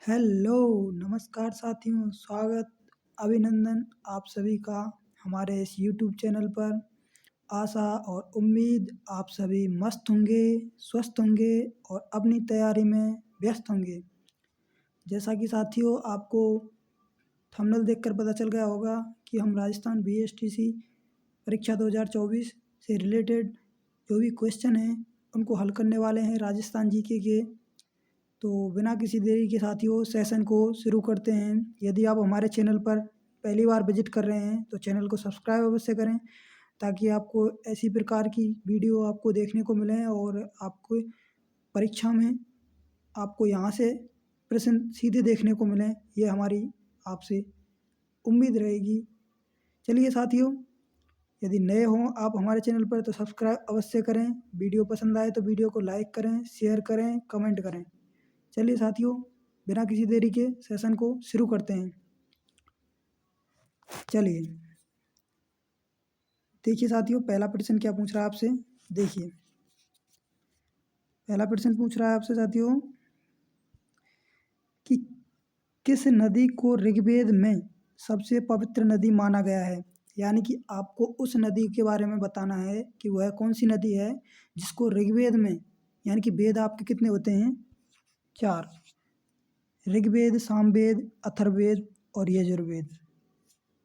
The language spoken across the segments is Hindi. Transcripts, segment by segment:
हेलो, नमस्कार साथियों, स्वागत, अभिनंदन आप सभी का हमारे इस यूट्यूब चैनल पर। आशा और उम्मीद आप सभी मस्त होंगे, स्वस्थ होंगे और अपनी तैयारी में व्यस्त होंगे। जैसा कि साथियों आपको थंबनेल देखकर पता चल गया होगा कि हम राजस्थान बीएसटीसी परीक्षा 2024 से रिलेटेड जो भी क्वेश्चन हैं उनको हल करने वाले हैं राजस्थान जीके के। तो बिना किसी देरी के साथियों सेशन को शुरू करते हैं। यदि आप हमारे चैनल पर पहली बार विजिट कर रहे हैं तो चैनल को सब्सक्राइब अवश्य करें, ताकि आपको ऐसी प्रकार की वीडियो आपको देखने को मिले और आपको परीक्षा में आपको यहाँ से प्रश्न सीधे देखने को मिलें, ये हमारी आपसे उम्मीद रहेगी। चलिए साथियों, यदि नए हों आप हमारे चैनल पर तो सब्सक्राइब अवश्य करें। वीडियो पसंद आए तो वीडियो को लाइक करें, शेयर करें, कमेंट करें। चलिए साथियों, बिना किसी देरी के सेशन को शुरू करते हैं। चलिए देखिए साथियों, पहला प्रश्न क्या पूछ रहा है आपसे। देखिए पहला प्रश्न पूछ रहा है आपसे साथियों कि किस नदी को ऋग्वेद में सबसे पवित्र नदी माना गया है। यानी कि आपको उस नदी के बारे में बताना है कि वह कौन सी नदी है जिसको ऋग्वेद में, यानी कि वेद आपके कितने होते हैं, 4, ऋग्वेद, सामवेद, अथर्ववेद और यजुर्वेद।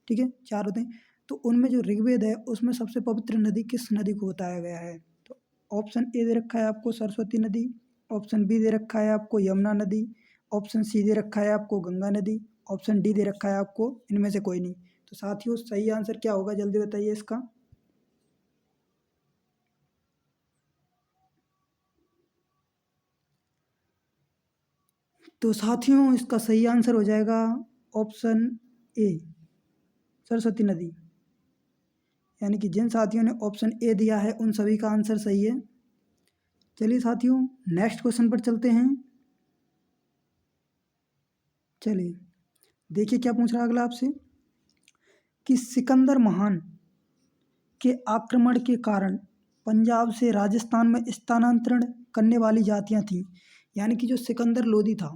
ठीक है, 4 होते हैं। तो उनमें जो ऋग्वेद है उसमें सबसे पवित्र नदी किस नदी को बताया गया है। तो ऑप्शन ए दे रखा है आपको सरस्वती नदी, ऑप्शन बी दे रखा है आपको यमुना नदी, ऑप्शन सी दे रखा है आपको गंगा नदी, ऑप्शन डी दे रखा है आपको इनमें से कोई नहीं। तो साथियों सही आंसर क्या होगा, जल्दी बताइए इसका। तो साथियों इसका सही आंसर हो जाएगा ऑप्शन ए, सरस्वती नदी। यानी कि जिन साथियों ने ऑप्शन ए दिया है उन सभी का आंसर सही है। चलिए साथियों नेक्स्ट क्वेश्चन पर चलते हैं। चलिए देखिए क्या पूछ रहा है अगला आपसे कि सिकंदर महान के आक्रमण के कारण पंजाब से राजस्थान में स्थानांतरण करने वाली जातियां थीं। यानी कि जो सिकंदर लोदी था,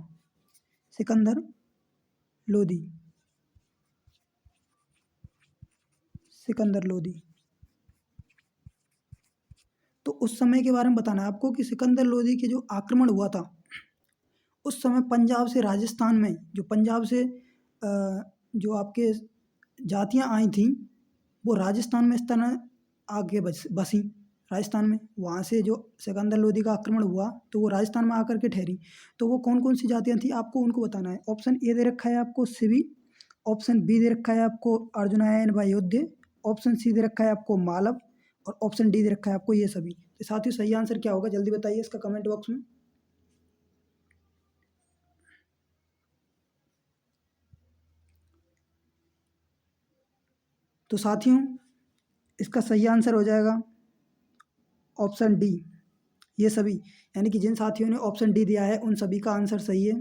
सिकंदर लोदी, सिकंदर लोदी, तो उस समय के बारे में बताना है आपको कि सिकंदर लोदी के जो आक्रमण हुआ था उस समय पंजाब से राजस्थान में, जो पंजाब से जो आपके जातियां आई थीं वो राजस्थान में स्थान आगे बसी राजस्थान में। वहाँ से जो सिकंदर लोदी का आक्रमण हुआ तो वो राजस्थान में आकर के ठहरी। तो वो कौन कौन सी जातियां थी आपको उनको बताना है। ऑप्शन ए दे रखा है आपको शिवी, ऑप्शन बी दे रखा है आपको अर्जुनायन व योध्य, ऑप्शन सी दे रखा है आपको मालव और ऑप्शन डी दे रखा है आपको ये सभी। तो साथ ही सही आंसर क्या होगा जल्दी बताइए इसका कमेंट बॉक्स में। तो साथियों इसका सही आंसर हो जाएगा ऑप्शन डी, ये सभी। यानी कि जिन साथियों ने ऑप्शन डी दिया है उन सभी का आंसर सही है।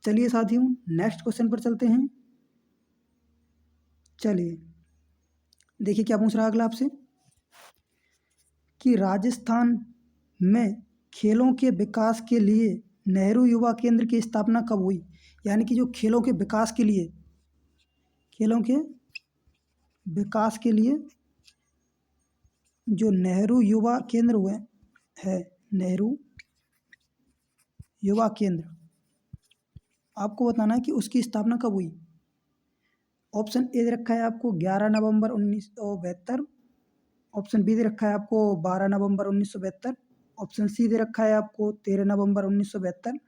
चलिए साथियों नेक्स्ट क्वेश्चन पर चलते हैं। चलिए देखिए क्या पूछ रहा है अगला आपसे कि राजस्थान में खेलों के विकास के लिए नेहरू युवा केंद्र की स्थापना कब हुई। यानी कि जो खेलों के विकास के लिए, खेलों के विकास के लिए जो नेहरू युवा केंद्र हुए है, नेहरू युवा केंद्र, आपको बताना है कि उसकी स्थापना कब हुई। ऑप्शन ए दे रखा है आपको 11 नवंबर 1972, ऑप्शन बी दे रखा है आपको 12 नवंबर 1972, ऑप्शन सी दे रखा है आपको 13 नवंबर 1972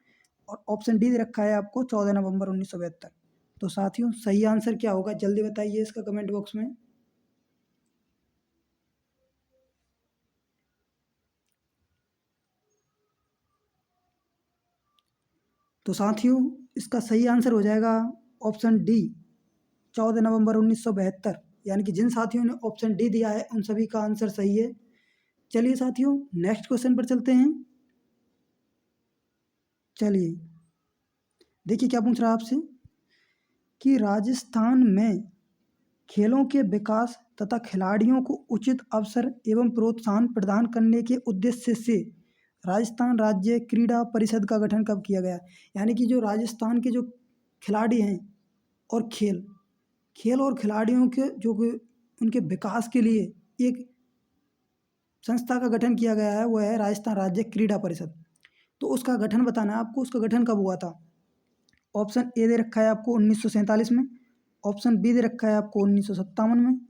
और ऑप्शन डी दे रखा है आपको 14 नवंबर 1972। तो साथियों सही आंसर क्या होगा जल्दी बताइए इसका कमेंट बॉक्स में। तो साथियों इसका सही आंसर हो जाएगा ऑप्शन डी, 14 नवंबर 1972। यानी कि जिन साथियों ने ऑप्शन डी दिया है उन सभी का आंसर सही है। चलिए साथियों नेक्स्ट क्वेश्चन पर चलते हैं। चलिए देखिए क्या पूछ रहा है आपसे कि राजस्थान में खेलों के विकास तथा खिलाड़ियों को उचित अवसर एवं प्रोत्साहन प्रदान करने के उद्देश्य से राजस्थान राज्य क्रीड़ा परिषद का गठन कब किया गया? यानी कि जो राजस्थान के जो खिलाड़ी हैं और खेल खेल और खिलाड़ियों के जो कि उनके विकास के लिए एक संस्था का गठन किया गया है, वो है राजस्थान राज्य क्रीड़ा परिषद। तो उसका गठन बताना है आपको, उसका गठन कब हुआ था। ऑप्शन ए दे रखा है आपको 1947 में, ऑप्शन बी दे रखा है आपको 1957 में,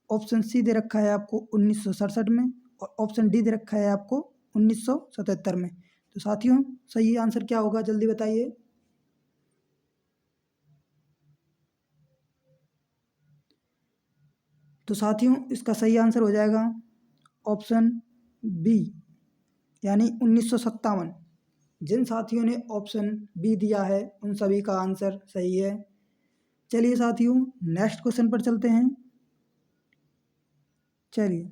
ऑप्शन सी दे रखा है आपको 1967 में, और ऑप्शन डी दे रखा है आपको 1977 में। तो साथियों सही आंसर क्या होगा, जल्दी बताइए। तो साथियों इसका सही आंसर हो जाएगा ऑप्शन बी, यानी 1957। जिन साथियों ने ऑप्शन बी दिया है उन सभी का आंसर सही है। चलिए साथियों नेक्स्ट क्वेश्चन पर चलते हैं। चलिए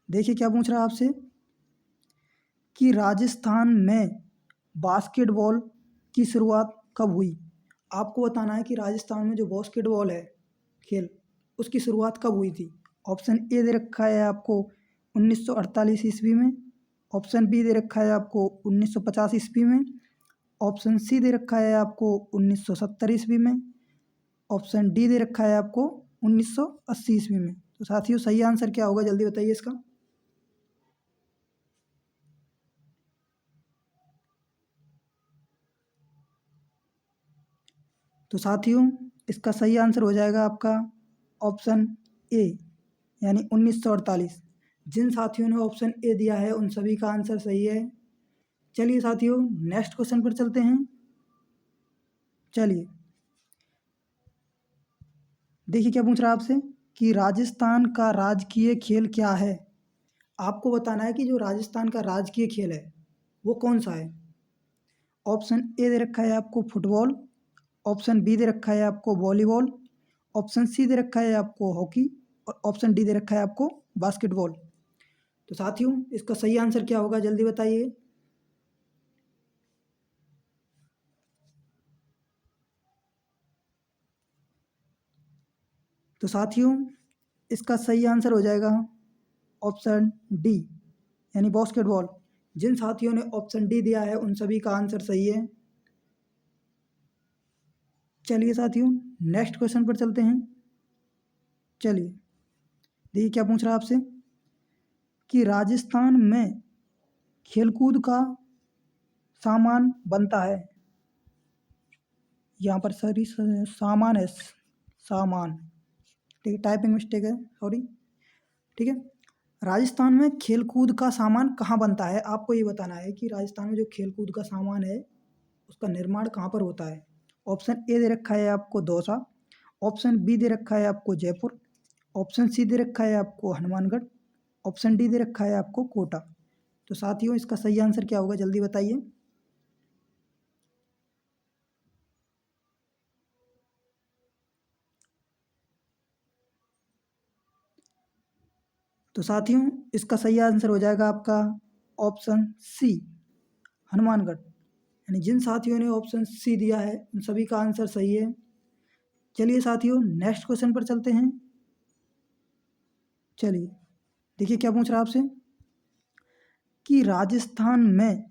देखिए क्या पूछ रहा है आपसे कि राजस्थान में बास्केटबॉल की शुरुआत कब हुई। आपको बताना है कि राजस्थान में जो बास्केटबॉल है खेल, उसकी शुरुआत कब हुई थी। ऑप्शन ए दे रखा है आपको 1948 ईस्वी में, ऑप्शन बी दे रखा है आपको 1950 ईस्वी में, ऑप्शन सी दे रखा है आपको 1970 ईस्वी में, ऑप्शन डी दे रखा है आपको 1980 ईस्वी में। तो साथियों सही आंसर क्या होगा, जल्दी बताइए इसका। तो साथियों इसका सही आंसर हो जाएगा आपका ऑप्शन ए, यानी 1948। जिन साथियों ने ऑप्शन ए दिया है उन सभी का आंसर सही है। चलिए साथियों नेक्स्ट क्वेश्चन पर चलते हैं। चलिए देखिए क्या पूछ रहा है आपसे कि राजस्थान का राजकीय खेल क्या है। आपको बताना है कि जो राजस्थान का राजकीय खेल है वो कौन सा है। ऑप्शन ए दे रखा है आपको फुटबॉल, ऑप्शन बी दे रखा है आपको वॉलीबॉल, ऑप्शन सी दे रखा है आपको हॉकी, और ऑप्शन डी दे रखा है आपको बास्केटबॉल। तो साथियों इसका सही आंसर क्या होगा, जल्दी बताइए। तो साथियों इसका सही आंसर हो जाएगा ऑप्शन डी, यानी बास्केटबॉल। जिन साथियों ने ऑप्शन डी दिया है उन सभी का आंसर सही है। चलिए साथियों नेक्स्ट क्वेश्चन पर चलते हैं। चलिए देखिए क्या पूछ रहा है आपसे कि राजस्थान में खेलकूद का सामान बनता है। यहाँ पर सॉरी सामान है, सामान, ठीक है, टाइपिंग मिस्टेक है, सॉरी। ठीक है, राजस्थान में खेलकूद का सामान कहाँ बनता है। आपको ये बताना है कि राजस्थान में जो खेलकूद का सामान है उसका निर्माण कहाँ पर होता है। ऑप्शन ए दे रखा है आपको दौसा, ऑप्शन बी दे रखा है आपको जयपुर, ऑप्शन सी दे रखा है आपको हनुमानगढ़, ऑप्शन डी दे रखा है आपको कोटा। तो साथियों इसका सही आंसर क्या होगा, जल्दी बताइए। तो साथियों इसका सही आंसर हो जाएगा आपका ऑप्शन सी, हनुमानगढ़। यानी जिन साथियों ने ऑप्शन सी दिया है उन सभी का आंसर सही है। चलिए साथियों नेक्स्ट क्वेश्चन पर चलते हैं। चलिए देखिए क्या पूछ रहा है आपसे कि राजस्थान में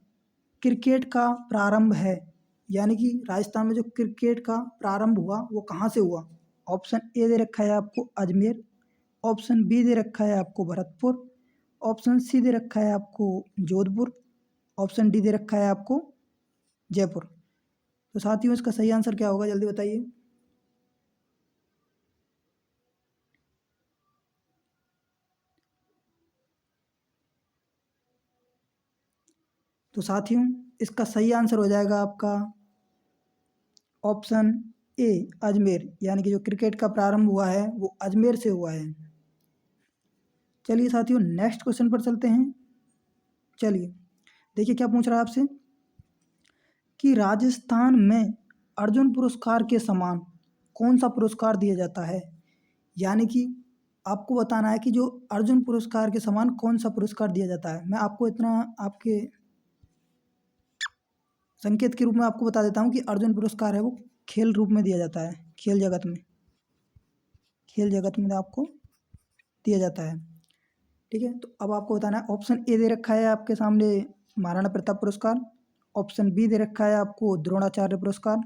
क्रिकेट का प्रारंभ है, यानी कि राजस्थान में जो क्रिकेट का प्रारंभ हुआ वो कहाँ से हुआ। ऑप्शन ए दे रखा है आपको अजमेर, ऑप्शन बी दे रखा है आपको भरतपुर, ऑप्शन सी दे रखा है आपको जोधपुर, ऑप्शन डी दे रखा है आपको जयपुर। तो साथियों इसका सही आंसर क्या होगा, जल्दी बताइए। तो साथियों इसका सही आंसर हो जाएगा आपका ऑप्शन ए अजमेर, यानी कि जो क्रिकेट का प्रारंभ हुआ है वो अजमेर से हुआ है। चलिए साथियों नेक्स्ट क्वेश्चन पर चलते हैं। चलिए देखिए क्या पूछ रहा है आपसे कि राजस्थान में अर्जुन पुरस्कार के समान कौन सा पुरस्कार दिया जाता है। यानी कि आपको बताना है कि जो अर्जुन पुरस्कार के समान कौन सा पुरस्कार दिया जाता है। मैं आपको इतना आपके संकेत के रूप में आपको बता देता हूँ कि अर्जुन पुरस्कार है वो खेल रूप में दिया जाता है, खेल जगत में, खेल जगत में आपको दिया जाता है। ठीक है, तो अब आपको बताना है। ऑप्शन ए दे रखा है आपके सामने महाराणा प्रताप पुरस्कार। ऑप्शन बी दे रखा है आपको द्रोणाचार्य पुरस्कार।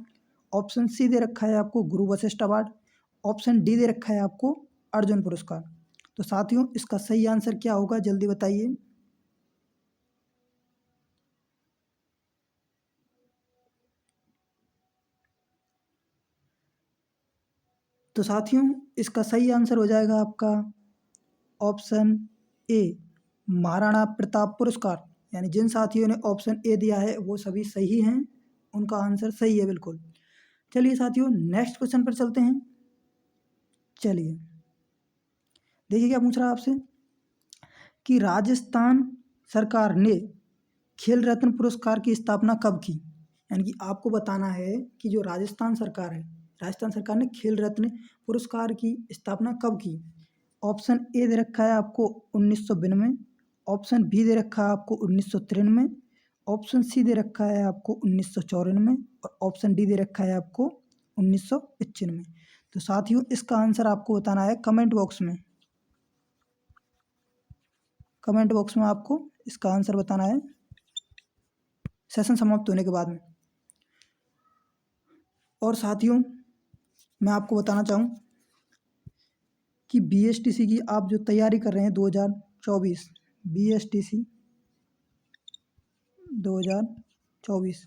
ऑप्शन सी दे रखा है आपको गुरु वशिष्ठ अवार्ड। ऑप्शन डी दे रखा है आपको अर्जुन पुरस्कार। तो साथियों इसका सही आंसर क्या होगा जल्दी बताइए। तो साथियों इसका सही आंसर हो जाएगा आपका ऑप्शन ए महाराणा प्रताप पुरस्कार। यानी जिन साथियों ने ऑप्शन ए दिया है वो सभी सही हैं, उनका आंसर सही है बिल्कुल। चलिए साथियों नेक्स्ट क्वेश्चन पर चलते हैं। चलिए देखिए क्या पूछ रहा है आपसे कि राजस्थान सरकार ने खेल रत्न पुरस्कार की स्थापना कब की। यानी कि आपको बताना है कि जो राजस्थान सरकार है, राजस्थान सरकार ने खेल रत्न पुरस्कार की स्थापना कब की। ऑप्शन ए दे रखा है आपको 1992। ऑप्शन बी दे रखा है आपको 1993। ऑप्शन सी दे रखा है आपको 1994 और ऑप्शन डी दे रखा है आपको 1995। तो साथियों इसका आंसर आपको बताना है कमेंट बॉक्स में। कमेंट बॉक्स में आपको इसका आंसर बताना है सेशन समाप्त होने के बाद में। और साथियों मैं आपको बताना चाहूँ कि BSTC की आप जो तैयारी कर रहे हैं 2024 BSTC 2024,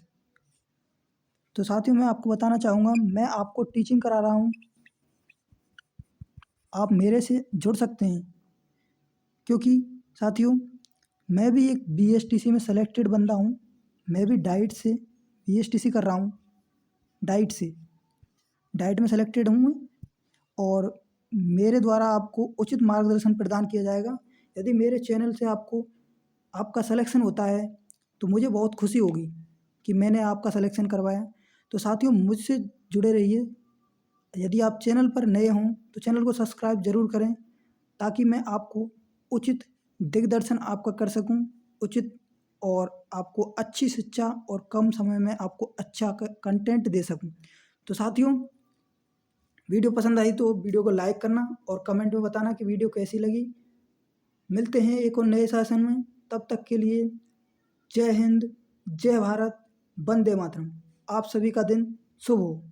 तो साथियों मैं आपको बताना चाहूँगा मैं आपको टीचिंग करा रहा हूँ, आप मेरे से जुड़ सकते हैं। क्योंकि साथियों मैं भी एक BSTC में सेलेक्टेड बंदा हूँ, मैं भी डाइट से BSTC कर रहा हूँ, डाइट में सेलेक्टेड हूँ और मेरे द्वारा आपको उचित मार्गदर्शन प्रदान किया जाएगा। यदि मेरे चैनल से आपका सिलेक्शन होता है तो मुझे बहुत खुशी होगी कि मैंने आपका सिलेक्शन करवाया। तो साथियों मुझसे जुड़े रहिए। यदि आप चैनल पर नए हों तो चैनल को सब्सक्राइब ज़रूर करें ताकि मैं आपको उचित दिग्दर्शन आपका कर सकूं, उचित और आपको अच्छी शिक्षा और कम समय में आपको अच्छा कंटेंट दे सकूं। तो साथियों वीडियो पसंद आई तो वीडियो को लाइक करना और कमेंट में बताना कि वीडियो कैसी लगी। मिलते हैं एक और नए सेशन में, तब तक के लिए जय हिंद, जय भारत, वंदे मातरम। आप सभी का दिन शुभ हो।